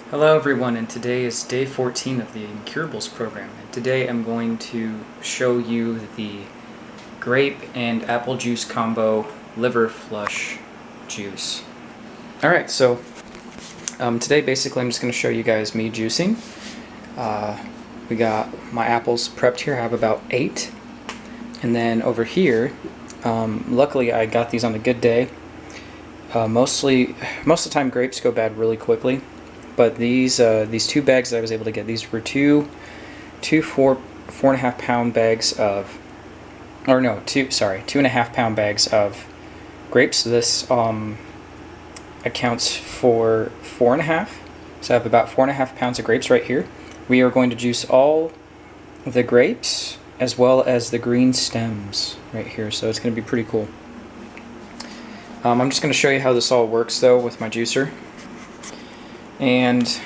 Hello everyone, and today is day 14 of the Incurables program. And today I'm going to show you the grape and apple juice combo liver flush juice. Alright, so today basically I'm just going to show you guys me juicing. We got my apples prepped here. I have about 8. And then over here, luckily I got these on a good day. Most of the time grapes go bad really quickly. But these 2 bags that I was able to get, these were two 4.5 pound bags of, or no, 2.5 pound bags of grapes. So this accounts for 4.5. So I have about 4.5 pounds of grapes right here. We are going to juice all the grapes as well as the green stems right here. So it's going to be pretty cool. I'm just going to show you how this all works though with my juicer. And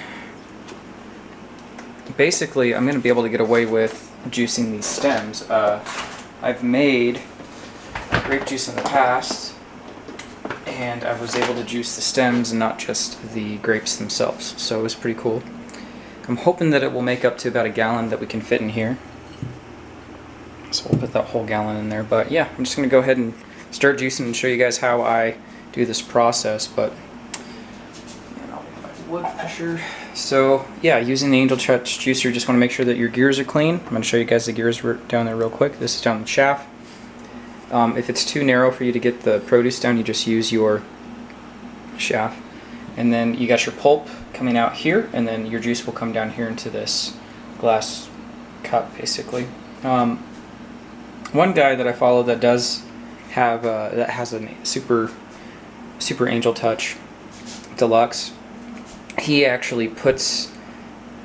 basically I'm going to be able to get away with juicing these stems. I've made grape juice in the past and I was able to juice the stems and not just the grapes themselves, so it was pretty cool. I'm hoping that it will make up to about a gallon that we can fit in here, so we'll put that whole gallon in there. But yeah, I'm just going to go ahead and start juicing and show you guys how I do this process. But wood pressure. So yeah, using the Angel Touch juicer, you just want to make sure that your gears are clean. I'm going to show you guys the gears down there real quick. This is down the shaft. If it's too narrow for you to get the produce down, you just use your shaft. And then you got your pulp coming out here, and then your juice will come down here into this glass cup basically. One guy that I follow that does have that has a super Angel Touch Deluxe, he actually puts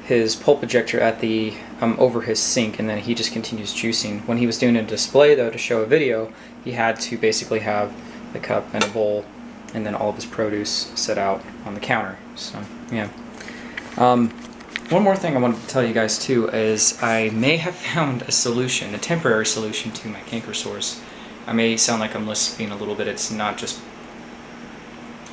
his pulp ejector at the over his sink, and then he just continues juicing. When he was doing a display though to show a video, he had to basically have the cup and a bowl and then all of his produce set out on the counter. So yeah. One more thing I wanted to tell you guys too is I may have found a solution, a temporary solution to my canker sores. I may sound like I'm lisping a little bit. It's not just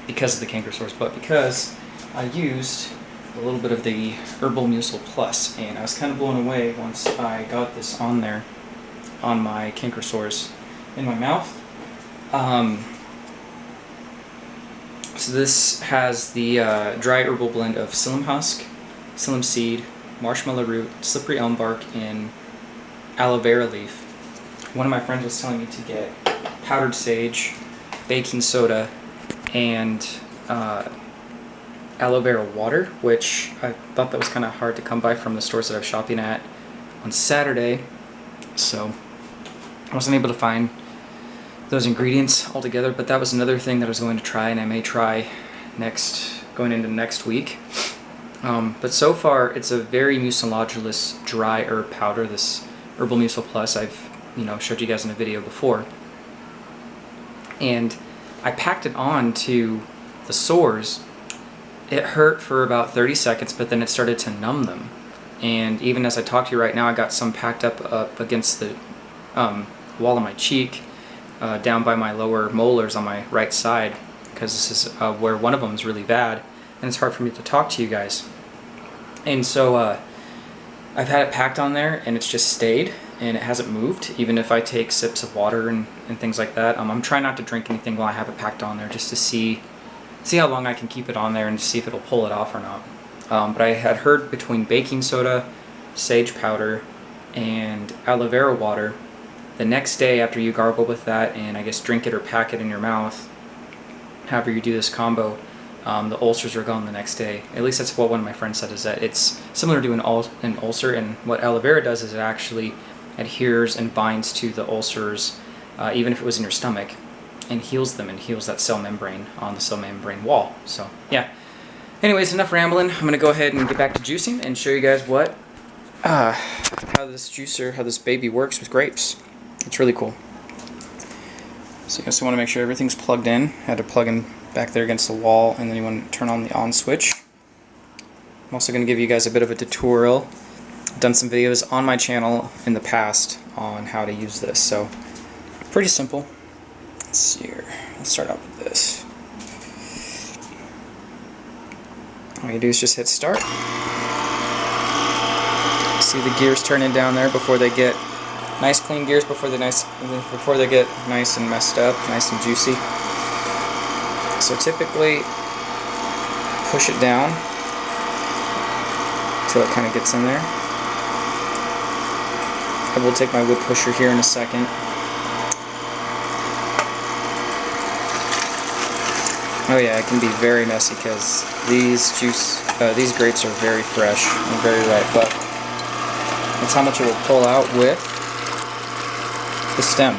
because of the canker sores, but because I used a little bit of the Herbal Mucil Plus, and I was kind of blown away once I got this on there on my canker sores in my mouth. So this has the dry herbal blend of psyllium husk, psyllium seed, marshmallow root, slippery elm bark, and aloe vera leaf. One of my friends was telling me to get powdered sage, baking soda, and aloe vera water, which I thought that was kind of hard to come by from the stores that I was shopping at on Saturday, so I wasn't able to find those ingredients altogether. But that was another thing that I was going to try, and I may try going into next week. But so far it's a very mucilagulous dry herb powder, this Herbal Mucil Plus. I've showed you guys in a video before, and I packed it on to the sores. It hurt for about 30 seconds, but then it started to numb them. And even as I talk to you right now, I got some packed up against the wall of my cheek, down by my lower molars on my right side, because this is where one of them is really bad, and it's hard for me to talk to you guys. And so I've had it packed on there, and it's just stayed, and it hasn't moved, even if I take sips of water and things like that. I'm trying not to drink anything while I have it packed on there, just to see how long I can keep it on there and see if it'll pull it off or not. But I had heard between baking soda, sage powder, and aloe vera water, the next day after you gargle with that and I guess drink it or pack it in your mouth, however you do this combo, the ulcers are gone the next day. At least that's what one of my friends said, is that it's similar to an ulcer, and what aloe vera does is it actually adheres and binds to the ulcers, even if it was in your stomach, and heals them and heals that cell membrane on the cell membrane wall. So yeah. Anyways, enough rambling. I'm gonna go ahead and get back to juicing and show you guys how this baby works with grapes. It's really cool. So you also want to make sure everything's plugged in. I had to plug in back there against the wall, and then you want to turn on the on switch. I'm also going to give you guys a bit of a tutorial. I've done some videos on my channel in the past on how to use this, so pretty simple. Let's see here. Let's start out with this. All you do is just hit start. See the gears turning down there before they get nice clean gears before they get nice and messed up, nice and juicy. So typically push it down until it kind of gets in there. I will take my wood pusher here in a second. Oh yeah, it can be very messy because these grapes are very fresh and very ripe, but that's how much it will pull out with the stem.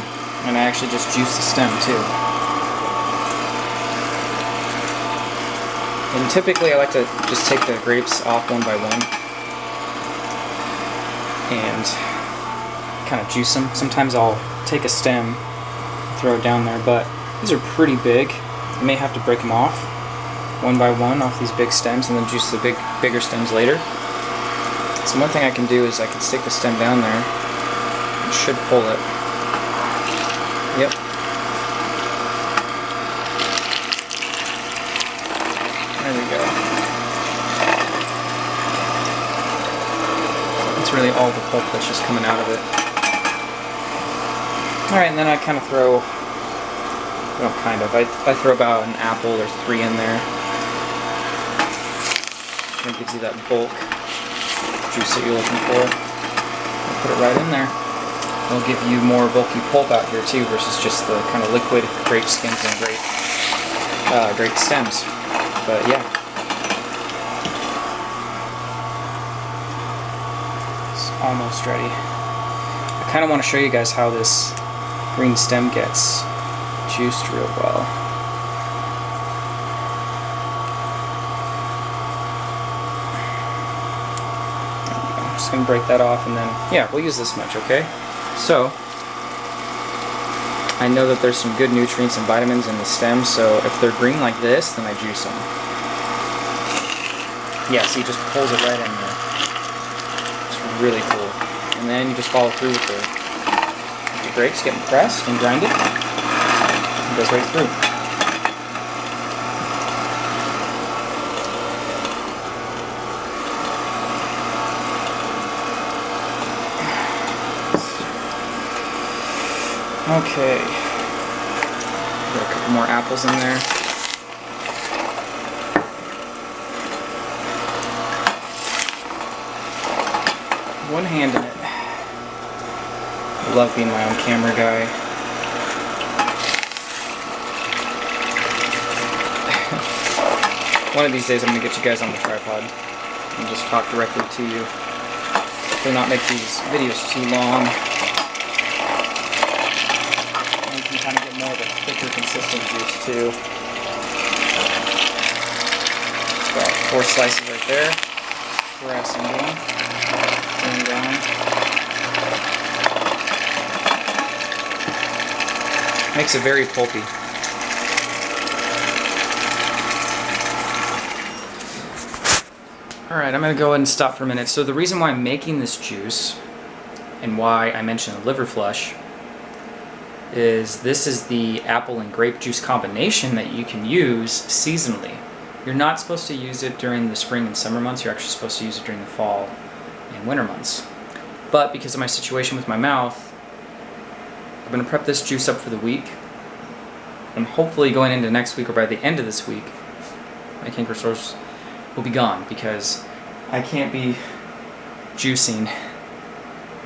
And I actually just juice the stem too. And typically I like to just take the grapes off one by one and kind of juice them. Sometimes I'll take a stem, throw it down there, but these are pretty big. I may have to break them off one by one off these big stems and then juice the bigger stems later. So one thing I can do is I can stick the stem down there. It should pull it. Yep. There we go. That's really all the pulp that's just coming out of it. Alright, and then I kind of throw, well, kind of, I throw about an apple or 3 in there. It gives you that bulk juice that you're looking for. I'll put it right in there. It'll give you more bulky pulp out here too, versus just the kind of liquid grape skins and grape stems. But yeah. It's almost ready. I kind of want to show you guys how this green stem gets juiced real well. I'm just going to break that off and then, yeah, we'll use this much, okay? So, I know that there's some good nutrients and vitamins in the stem, so if they're green like this, then I juice them. Yeah, see, it just pulls it right in there. It's really cool. And then you just follow through with the grapes getting pressed and grinded. It goes right through. Okay. Got a couple more apples in there. One hand in it. I love being my own camera guy. One of these days I'm going to get you guys on the tripod and just talk directly to you. Hopefully not make these videos too long. And you can kind of get more of a thicker, consistent juice too. About 4 slices right there. Pressing down. Turn down. Makes it very pulpy. Alright, I'm going to go ahead and stop for a minute. So the reason why I'm making this juice, and why I mentioned the liver flush, is this is the apple and grape juice combination that you can use seasonally. You're not supposed to use it during the spring and summer months, you're actually supposed to use it during the fall and winter months. But because of my situation with my mouth, I'm going to prep this juice up for the week. And hopefully going into next week or by the end of this week, my canker sores will be gone, because I can't be juicing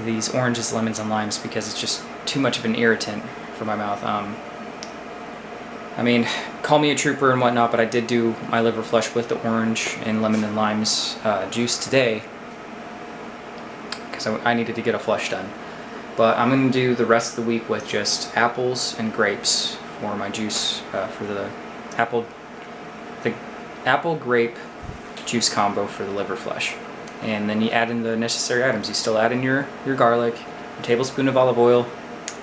these oranges, lemons, and limes because it's just too much of an irritant for my mouth. I mean, call me a trooper and whatnot, but I did do my liver flush with the orange and lemon and limes juice today because I needed to get a flush done. But I'm going to do the rest of the week with just apples and grapes for my juice for the apple grape juice combo for the liver flush. And then you add in the necessary items. You still add in your garlic, a tablespoon of olive oil,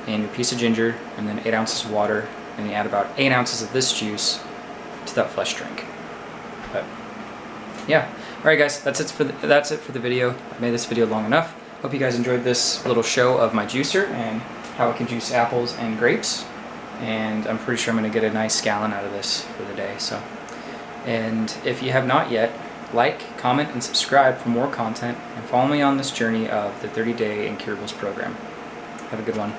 and your piece of ginger, and then 8 ounces of water, and you add about 8 ounces of this juice to that flush drink. But yeah, all right, guys, that's it for the video. I made this video long enough. Hope you guys enjoyed this little show of my juicer and how it can juice apples and grapes. And I'm pretty sure I'm going to get a nice gallon out of this for the day. So, and if you have not yet, like, comment, and subscribe for more content, and follow me on this journey of the 30-day Incurables program. Have a good one.